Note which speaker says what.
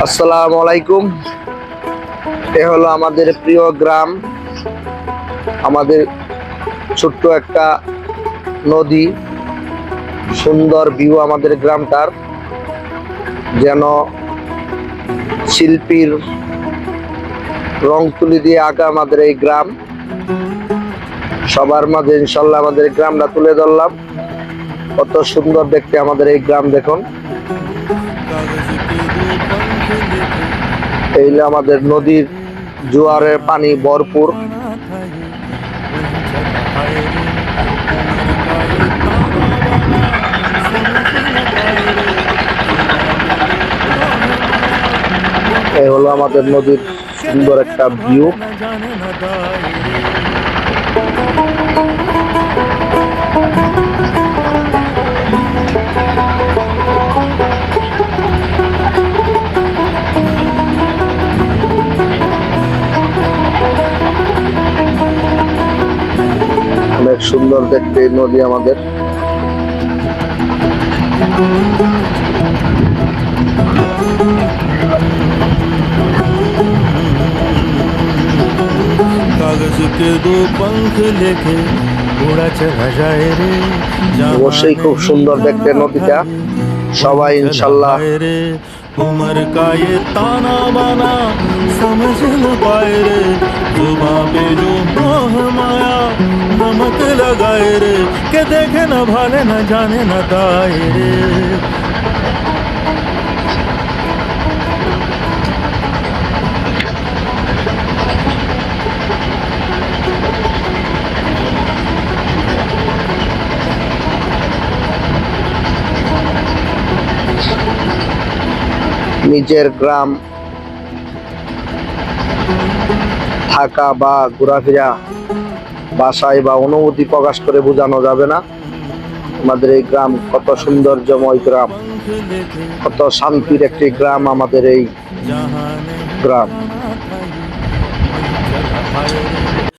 Speaker 1: আসসালামু আলাইকুম। এ হলো আমাদের প্রিয় গ্রাম, আমাদের ছোট্ট একটা নদী, সুন্দর ভিউ আমাদের গ্রামটার, যেন শিল্পীর রং তুলি দিয়ে আঁকা আমাদের এই গ্রাম। সবার মাঝে ইনশাল্লাহ আমাদের গ্রামটা তুলে ধরলাম। কত সুন্দর দেখতে আমাদের এই গ্রাম দেখুন। এই হলো আমাদের নদীর জোয়ারের পানি ভরপুর। এই হলো আমাদের নদীর সুন্দর একটা ভিউ। অনেক সুন্দর দেখতে এই নদী আমাদের।
Speaker 2: कागज के दो पंख लेके उड़ा चला जाए रे।
Speaker 1: অবশ্যই খুব সুন্দর দেখতে নদীটা। সবাই ইনশাল্লাহ
Speaker 2: रे उमर का ये ताना बाना समझ न पाए रे। जुबां पे जो मोह माया नमक लगाए रे, के देखे न भाले न जाने न दाए रे।
Speaker 1: নিজের গ্রাম থাকা বা ঘোরাফেরা ভাষায় বা অনুভূতি প্রকাশ করে বোঝানো যাবে না। আমাদের এই গ্রাম কত সৌন্দর্যময় গ্রাম, কত শান্তির একটি গ্রাম আমাদের এই গ্রাম।